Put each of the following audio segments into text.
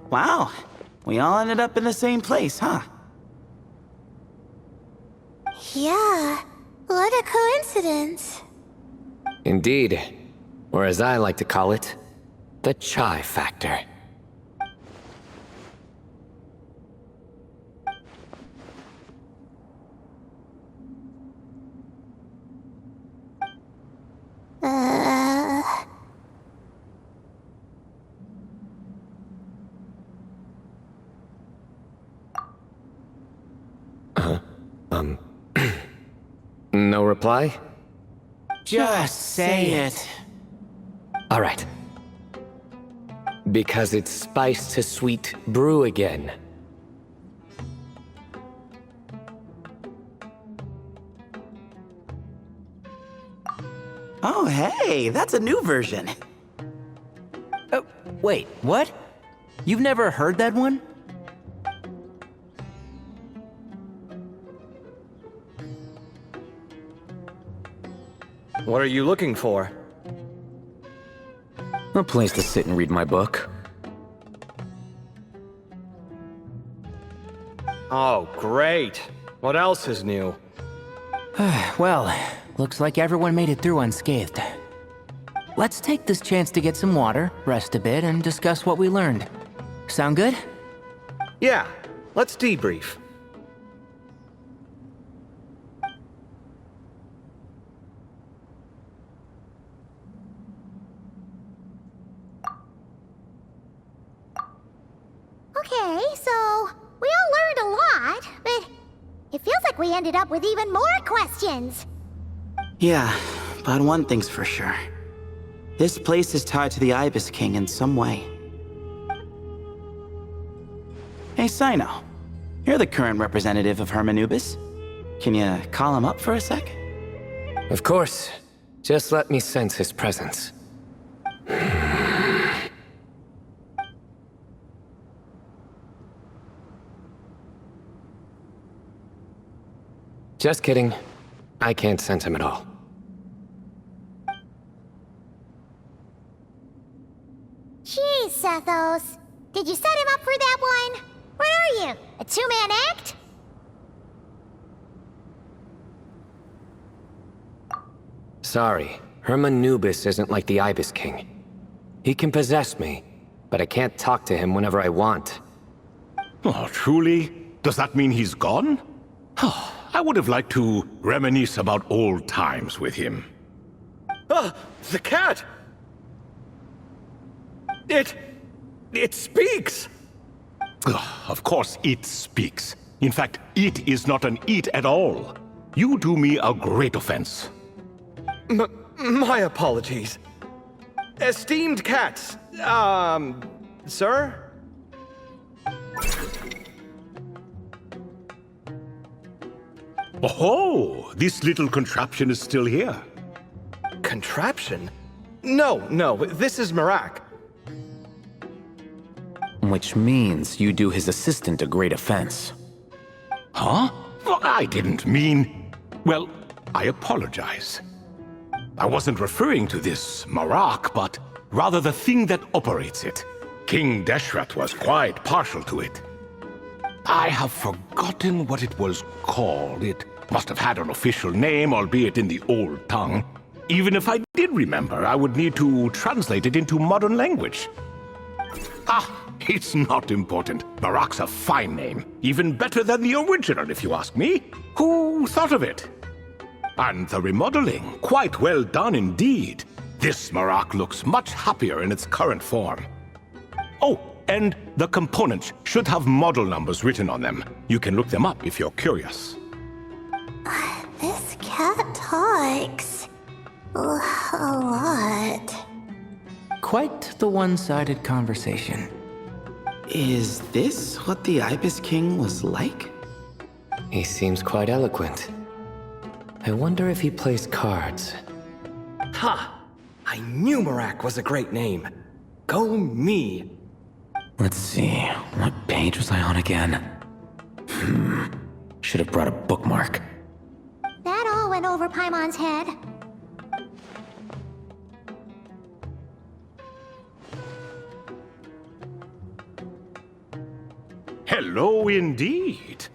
Wow, we all ended up in the same place, huh? Yeah, what a coincidence. Indeed. Or as I like to call it, the chai factor. No reply? Just say it. All right. Because it's spice to sweet brew again. Oh, hey, that's a new version. Oh, wait, what? You've never heard that one? What are you looking for? A place to sit and read my book. Oh, great. What else is new? Well, looks like everyone made it through unscathed. Let's take this chance to get some water, rest a bit, and discuss what we learned. Sound good? Yeah, let's debrief. Okay, so we all learned a lot, but it feels like we ended up with even more questions. Yeah, but one thing's for sure. This place is tied to the Ibis King in some way. Hey, Sino. You're the current representative of Hermanubis. Can you call him up for a sec? Of course. Just let me sense his presence. Just kidding. I can't sense him at all. Jeez, Sethos. Did you set him up for that one? What are you, a two-man act? Sorry, Hermanubis isn't like the Ibis King. He can possess me, but I can't talk to him whenever I want. Oh, truly? Does that mean he's gone? Oh, I would have liked to reminisce about old times with him. Ah, the cat! It speaks! Of course it speaks. In fact, it is not an it at all. You do me a great offense. My apologies. Esteemed cats, sir? Oh, this little contraption is still here. Contraption? No, this is Marak. Which means you do his assistant a great offense. Huh? Well, I didn't mean... Well, I apologize. I wasn't referring to this Marak, but rather the thing that operates it. King Deshret was quite partial to it. I have forgotten what it was called. It must have had an official name, albeit in the old tongue. Even if I did remember, I would need to translate it into modern language. Ah, it's not important. Marak's a fine name. Even better than the original, if you ask me. Who thought of it? And the remodeling, quite well done indeed. This Marak looks much happier in its current form. Oh, and the components should have model numbers written on them. You can look them up if you're curious. This cat talks. A lot. Quite the one-sided conversation. Is this what the Ibis King was like? He seems quite eloquent. I wonder if he plays cards. Ha! I knew Marak was a great name. Go me. Let's see, what page was I on again? Should have brought a bookmark. That all went over Paimon's head. Hello indeed.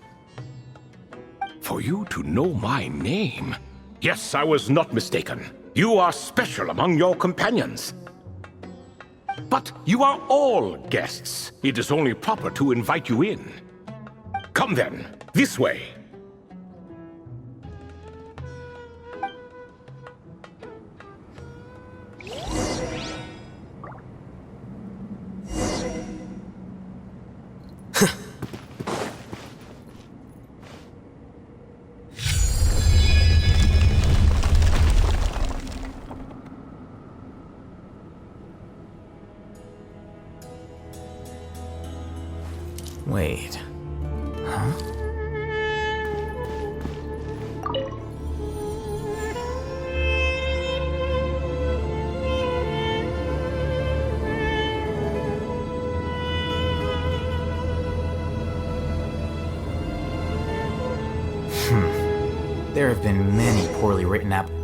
For you to know my name. Yes, I was not mistaken. You are special among your companions. But you are all guests. It is only proper to invite you in. Come then, this way. Wait. Huh? There have been many poorly written applications.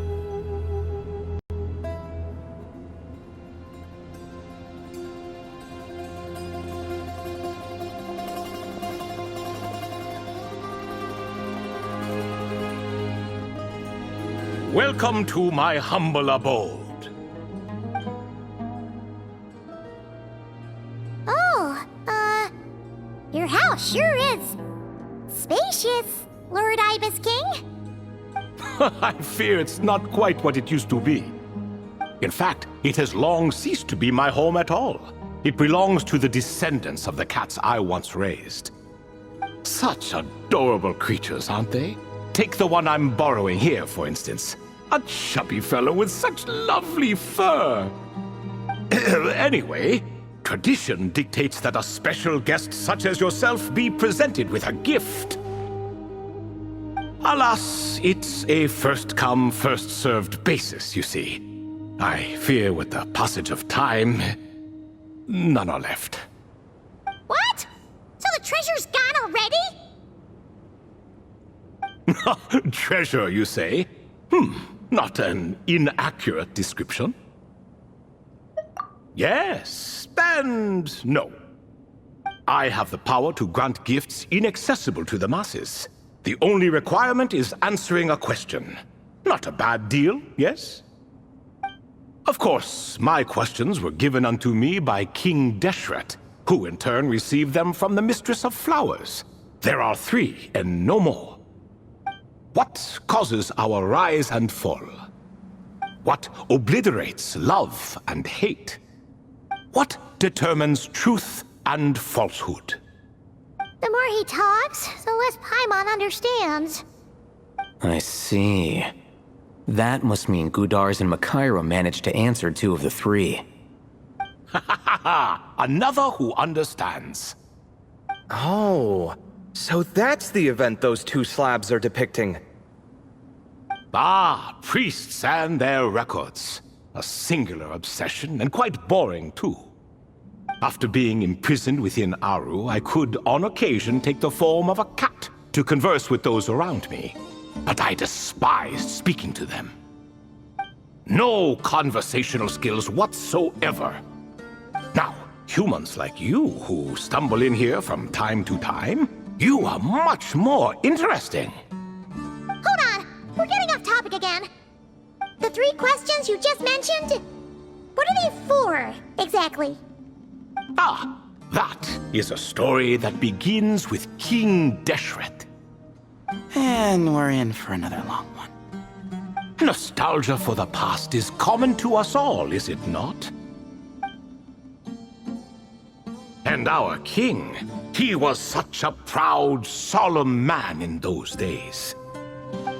Welcome to my humble abode. Oh, your house sure is spacious, Lord Ibis King. I fear it's not quite what it used to be. In fact, it has long ceased to be my home at all. It belongs to the descendants of the cats I once raised. Such adorable creatures, aren't they? Take the one I'm borrowing here, for instance. A chubby fellow with such lovely fur. Anyway, tradition dictates that a special guest such as yourself be presented with a gift. Alas, it's a first-come, first-served basis, you see. I fear with the passage of time, none are left. What? So the treasure's gone already? Treasure, you say? Not an inaccurate description. Yes, and no. I have the power to grant gifts inaccessible to the masses. The only requirement is answering a question. Not a bad deal, yes? Of course, my questions were given unto me by King Deshret, who in turn received them from the Mistress of Flowers. There are 3, and no more. What causes our rise and fall? What obliterates love and hate? What determines truth and falsehood? The more he talks, the less Paimon understands. I see. That must mean Gudars and Makaira managed to answer 2 of the 3. Another who understands. Oh, so that's the event those 2 slabs are depicting. Ah, priests and their records. A singular obsession, and quite boring, too. After being imprisoned within Aru, I could, on occasion, take the form of a cat to converse with those around me. But I despised speaking to them. No conversational skills whatsoever. Now, humans like you who stumble in here from time to time, you are much more interesting. Hold on, we're getting off topic again. The 3 questions you just mentioned? What are they for, exactly? Ah, that is a story that begins with King Deshret. And we're in for another long one. Nostalgia for the past is common to us all, is it not? And our king, he was such a proud, solemn man in those days.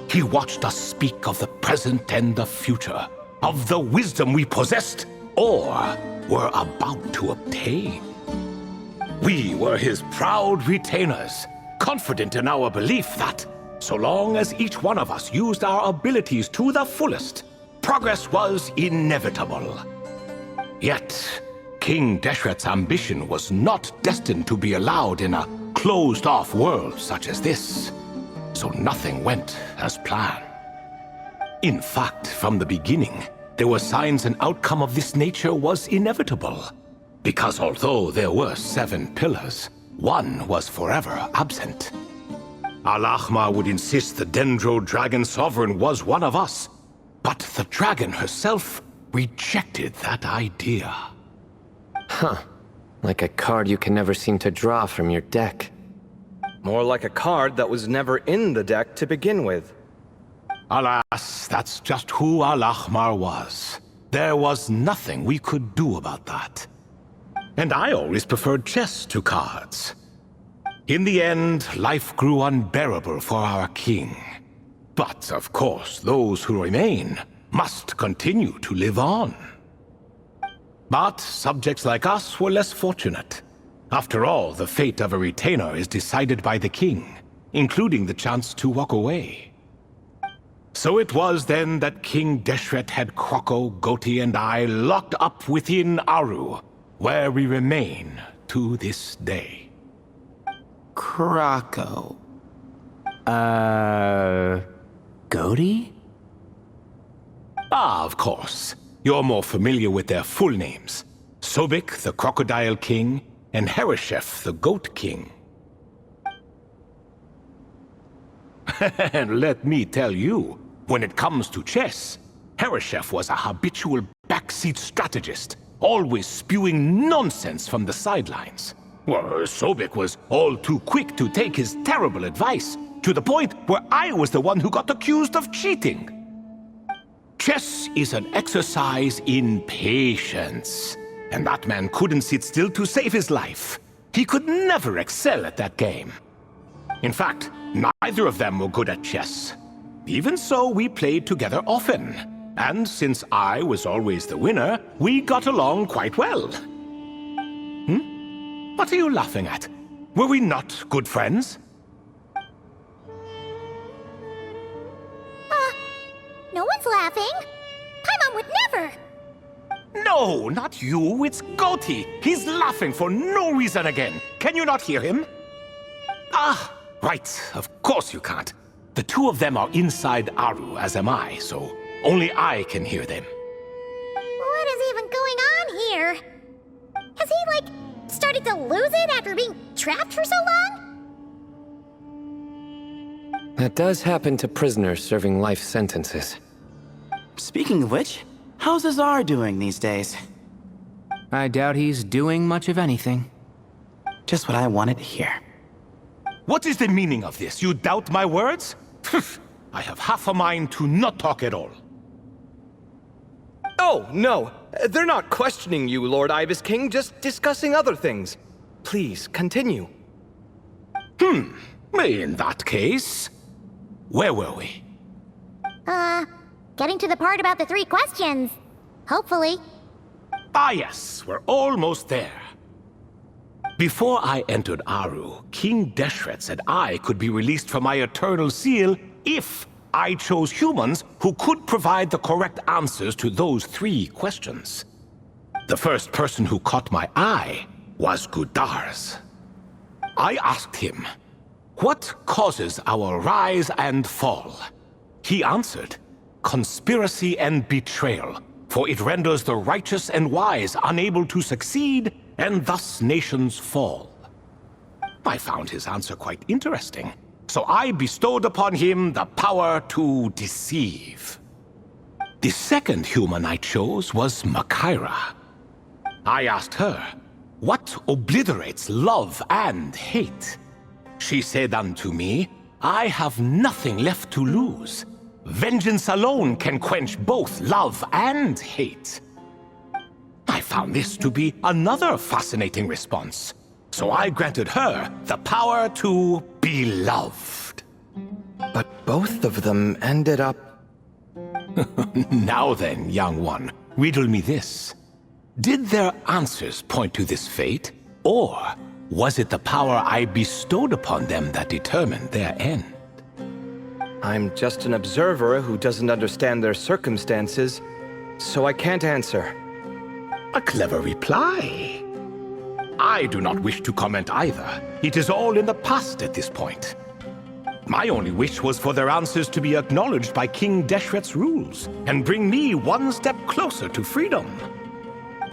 He watched us speak of the present and the future, of the wisdom we possessed or were about to obtain. We were his proud retainers, confident in our belief that, so long as each one of us used our abilities to the fullest, progress was inevitable. Yet, King Deshret's ambition was not destined to be allowed in a closed-off world such as this, so nothing went as planned. In fact, from the beginning, there were signs an outcome of this nature was inevitable, because although there were 7 pillars, one was forever absent. Al-Ahmar would insist the Dendro Dragon Sovereign was one of us, but the dragon herself rejected that idea. Huh. Like a card you can never seem to draw from your deck. More like a card that was never in the deck to begin with. Alas, that's just who Al-Ahmar was. There was nothing we could do about that. And I always preferred chess to cards. In the end, life grew unbearable for our king. But, of course, those who remain must continue to live on. But subjects like us were less fortunate. After all, the fate of a retainer is decided by the king, including the chance to walk away. So it was then that King Deshret had Kroko, Goti, and I locked up within Aru, where we remain to this day. Krako. Goti? Ah, of course. You're more familiar with their full names. Sobek, the Crocodile King, and Hereshef, the Goat King. And let me tell you, when it comes to chess, Hereshef was a habitual backseat strategist, always spewing nonsense from the sidelines. Well, Sobek was all too quick to take his terrible advice, to the point where I was the one who got accused of cheating. Chess is an exercise in patience, and that man couldn't sit still to save his life. He could never excel at that game. In fact, neither of them were good at chess. Even so, we played together often, and since I was always the winner, we got along quite well. What are you laughing at? Were we not good friends? No one's laughing. Paimon would never. No, not you. It's Goti. He's laughing for no reason again. Can you not hear him? Ah, right. Of course you can't. The two of them are inside Aru, as am I, so only I can hear them. What is even going on here? Has he, started to lose it after being trapped for so long? That does happen to prisoners serving life sentences. Speaking of which, how's Azar doing these days? I doubt he's doing much of anything. Just what I wanted to hear. What is the meaning of this? You doubt my words? I have half a mind to not talk at all. Oh, no. They're not questioning you, Lord Ibis King, just discussing other things. Please, continue. In that case, where were we? Getting to the part about the 3 questions. Hopefully. Ah yes, we're almost there. Before I entered Aru, King Deshret said I could be released from my eternal seal if I chose humans who could provide the correct answers to those 3 questions. The first person who caught my eye was Gudars. I asked him, what causes our rise and fall? He answered, conspiracy and betrayal, for it renders the righteous and wise unable to succeed, and thus nations fall. I found his answer quite interesting, so I bestowed upon him the power to deceive. The second human I chose was Makaira. I asked her, what obliterates love and hate? She said unto me, I have nothing left to lose. Vengeance alone can quench both love and hate. I found this to be another fascinating response, so I granted her the power to be loved. But both of them ended up... Now then, young one, riddle me this. Did their answers point to this fate, or was it the power I bestowed upon them that determined their end? I'm just an observer who doesn't understand their circumstances, so I can't answer. A clever reply. I do not wish to comment either. It is all in the past at this point. My only wish was for their answers to be acknowledged by King Deshret's rules and bring me one step closer to freedom.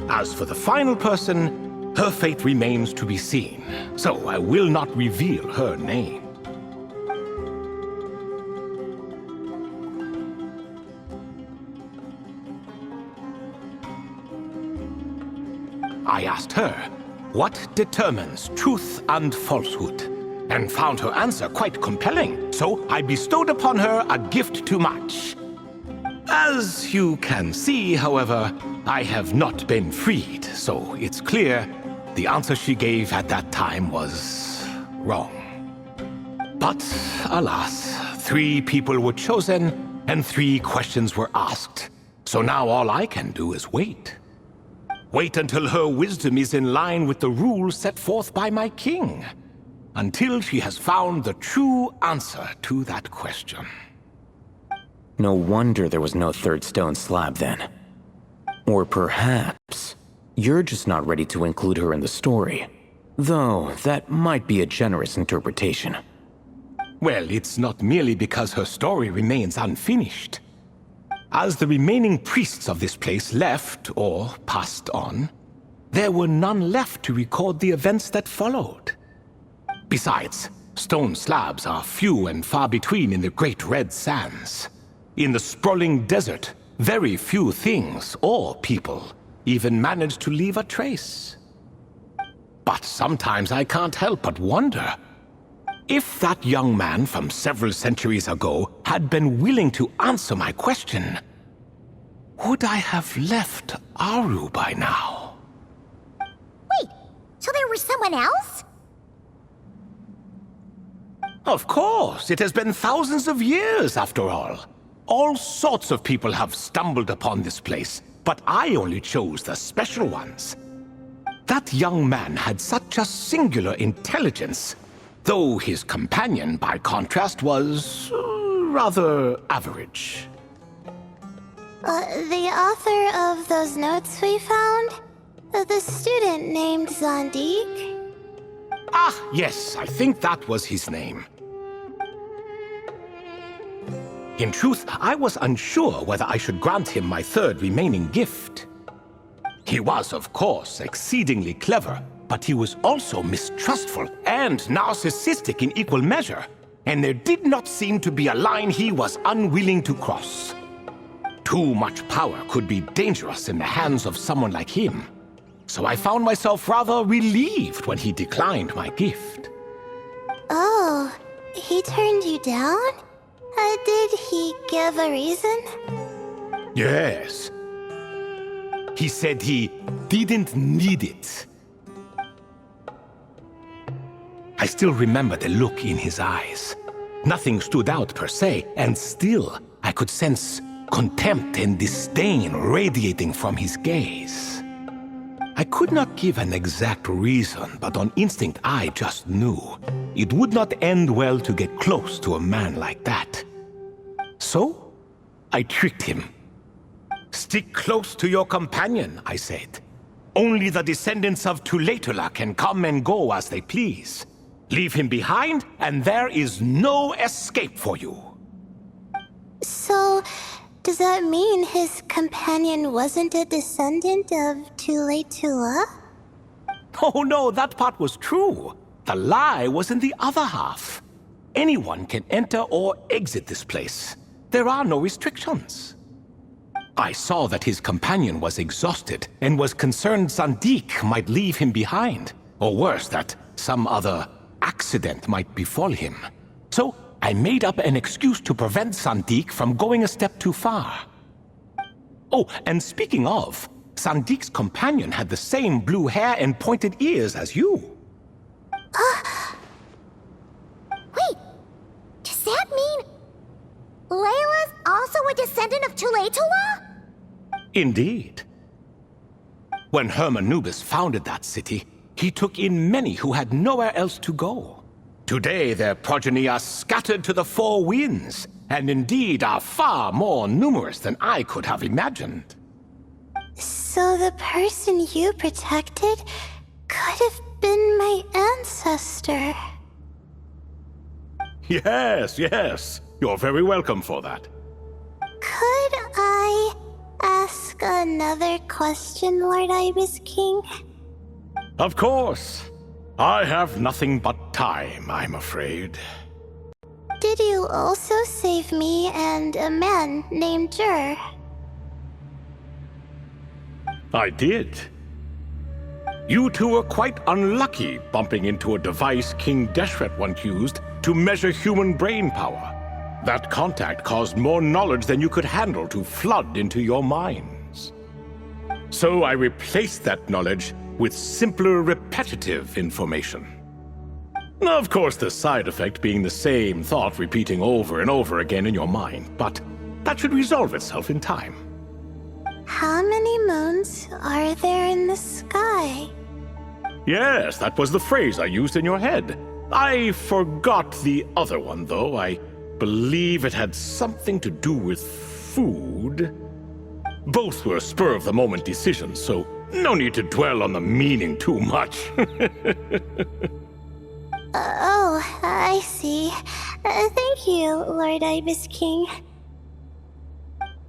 As for the final person, her fate remains to be seen, so I will not reveal her name. I asked her, what determines truth and falsehood? And found her answer quite compelling, so I bestowed upon her a gift to match. As you can see, however, I have not been freed, so it's clear the answer she gave at that time was wrong. But alas, 3 people were chosen and 3 questions were asked. So now all I can do is wait. Wait until her wisdom is in line with the rules set forth by my king. Until she has found the true answer to that question. No wonder there was no third stone slab then. Or perhaps you're just not ready to include her in the story. Though, that might be a generous interpretation. Well, it's not merely because her story remains unfinished. As the remaining priests of this place left, or passed on, there were none left to record the events that followed. Besides, stone slabs are few and far between in the Great Red Sands. In the sprawling desert, very few things or people even manage to leave a trace. But sometimes I can't help but wonder, if that young man from several centuries ago had been willing to answer my question, would I have left Aru by now? Wait, so there was someone else? Of course, it has been thousands of years after all. All sorts of people have stumbled upon this place, but I only chose the special ones. That young man had such a singular intelligence, though his companion, by contrast, was rather average. The author of those notes we found? The student named Zandik? Ah, yes, I think that was his name. In truth, I was unsure whether I should grant him my 3rd remaining gift. He was, of course, exceedingly clever, but he was also mistrustful and narcissistic in equal measure, and there did not seem to be a line he was unwilling to cross. Too much power could be dangerous in the hands of someone like him, so I found myself rather relieved when he declined my gift. Oh, he turned you down? Did he give a reason? Yes. He said he didn't need it. I still remember the look in his eyes. Nothing stood out per se, and still I could sense contempt and disdain radiating from his gaze. I could not give an exact reason, but on instinct I just knew it would not end well to get close to a man like that. So, I tricked him. Stick close to your companion, I said. Only the descendants of Tulatula can come and go as they please. Leave him behind, and there is no escape for you. So, does that mean his companion wasn't a descendant of Tulatula? Oh no, that part was true. The lie was in the other half. Anyone can enter or exit this place. There are no restrictions. I saw that his companion was exhausted and was concerned Zandik might leave him behind, or worse, that some other accident might befall him. So I made up an excuse to prevent Zandik from going a step too far. Oh, and speaking of, Sandik's companion had the same blue hair and pointed ears as you. Wait, does that mean Layla's also a descendant of Tulatula? Indeed. When Hermanubis founded that city, he took in many who had nowhere else to go. Today their progeny are scattered to the 4 winds, and indeed are far more numerous than I could have imagined. So the person you protected could have been my ancestor. Yes, yes. You're very welcome for that. Could I ask another question, Lord Ibis King? Of course. I have nothing but time, I'm afraid. Did you also save me and a man named Jur? I did. You two were quite unlucky bumping into a device King Deshret once used to measure human brain power. That contact caused more knowledge than you could handle to flood into your minds. So I replaced that knowledge with simpler, repetitive information. Of course, the side effect being the same thought repeating over and over again in your mind, but that should resolve itself in time. How many moons are there in the sky? Yes, that was the phrase I used in your head. I forgot the other one, though. I believe it had something to do with food. Both were spur-of-the-moment decisions, so no need to dwell on the meaning too much. Oh, I see. Thank you, Lord Ibis King.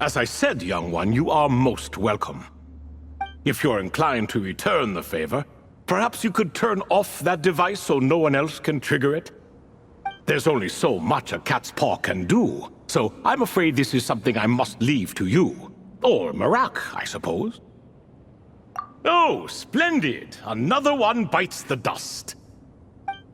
As I said, young one, you are most welcome. If you're inclined to return the favor, perhaps you could turn off that device so no one else can trigger it? There's only so much a cat's paw can do, so I'm afraid this is something I must leave to you. Or Marak, I suppose. Oh, splendid! Another one bites the dust.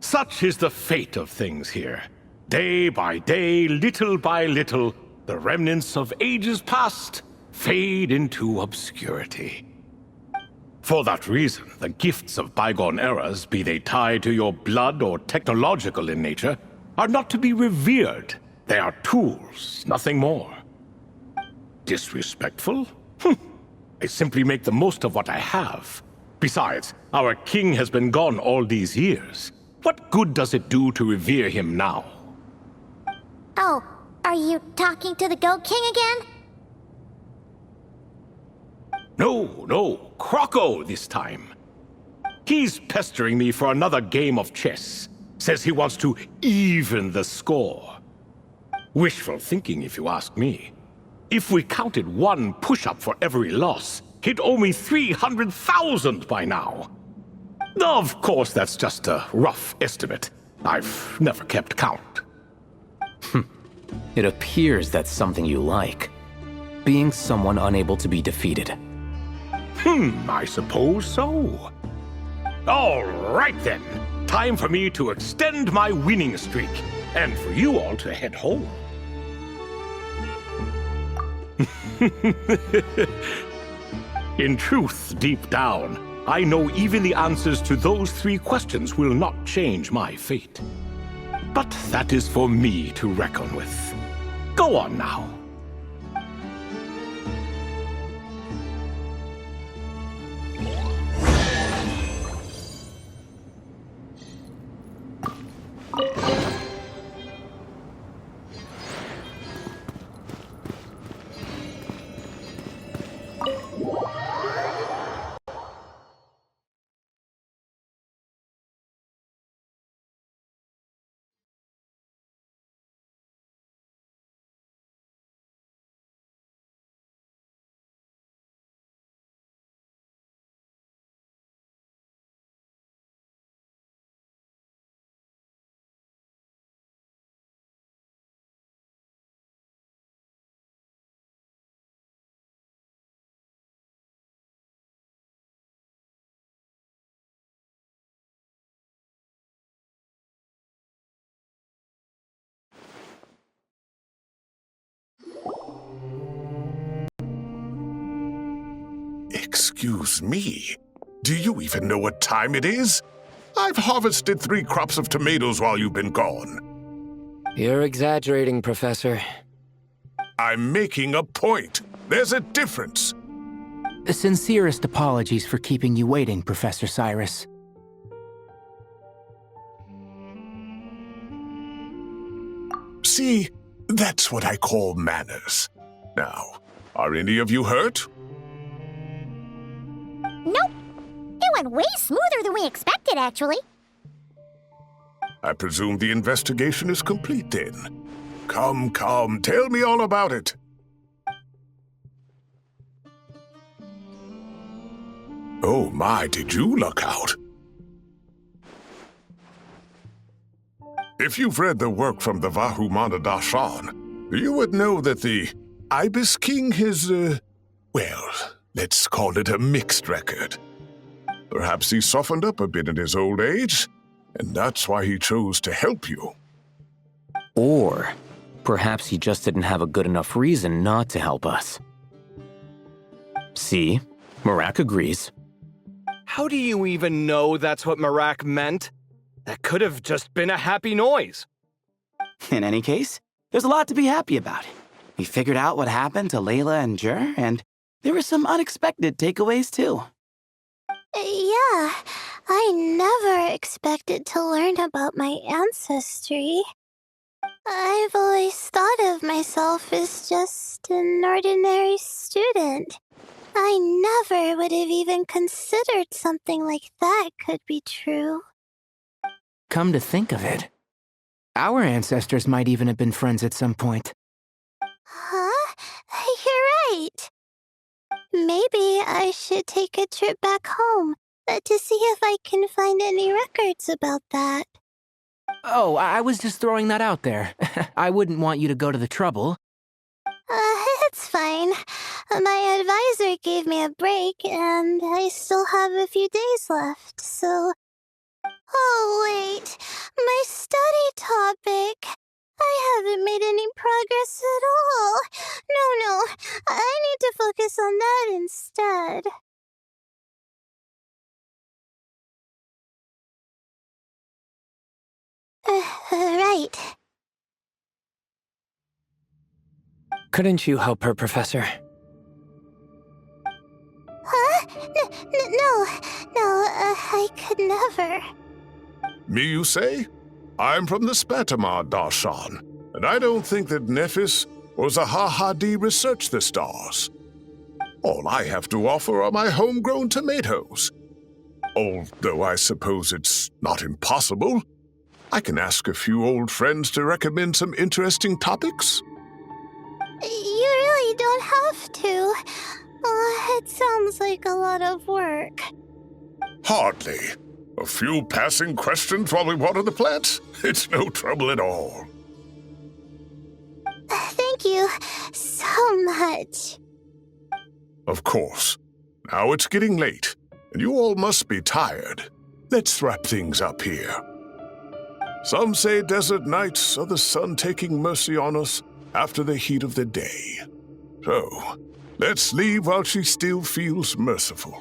Such is the fate of things here. Day by day, little by little, the remnants of ages past fade into obscurity. For that reason, the gifts of bygone eras, be they tied to your blood or technological in nature, are not to be revered. They are tools, nothing more. Disrespectful? I simply make the most of what I have. Besides, our king has been gone all these years. What good does it do to revere him now? Oh, are you talking to the Goat King again? No, Croco this time. He's pestering me for another game of chess. Says he wants to even the score. Wishful thinking, if you ask me. If we counted one push-up for every loss, he'd owe me 300,000 by now. Of course, that's just a rough estimate. I've never kept count. It appears that's something you like. Being someone unable to be defeated. I suppose so. All right then. Time for me to extend my winning streak, and for you all to head home. In truth, deep down, I know even the answers to those 3 questions will not change my fate. But that is for me to reckon with. Go on now. Excuse me, do you even know what time it is? I've harvested 3 crops of tomatoes while you've been gone. You're exaggerating, Professor. I'm making a point. There's a difference. The sincerest apologies for keeping you waiting, Professor Cyrus. See, that's what I call manners. Now, are any of you hurt? Nope. It went way smoother than we expected, actually. I presume the investigation is complete then. Come, tell me all about it. Oh my, did you luck out? If you've read the work from the Vahumana Darshan, you would know that the Ibis King has, well, let's call it a mixed record. Perhaps he softened up a bit in his old age, and that's why he chose to help you. Or perhaps he just didn't have a good enough reason not to help us. See? Marak agrees. How do you even know that's what Marak meant? That could have just been a happy noise. In any case, there's a lot to be happy about. We figured out what happened to Layla and Jur, and there were some unexpected takeaways too. Yeah, I never expected to learn about my ancestry. I've always thought of myself as just an ordinary student. I never would have even considered something like that could be true. Come to think of it, our ancestors might even have been friends at some point. Huh? You're right. Maybe I should take a trip back home to see if I can find any records about that. Oh, I was just throwing that out there. I wouldn't want you to go to the trouble. It's fine. My advisor gave me a break, and I still have a few days left, so... Oh, wait. My study topic. I haven't made any progress at all. No. I need to focus on that instead. Right. Couldn't you help her, Professor? Huh? No, I could never. Me, you say? I'm from the Spatamar Darshan, and I don't think that Nephis or Zahahadi researched the stars. All I have to offer are my homegrown tomatoes. Although I suppose it's not impossible. I can ask a few old friends to recommend some interesting topics. You really don't have to. It sounds like a lot of work. Hardly. A few passing questions while we water the plants? It's no trouble at all. Thank you so much. Of course. Now it's getting late, and you all must be tired. Let's wrap things up here. Some say desert nights are the sun taking mercy on us after the heat of the day. So, let's leave while she still feels merciful.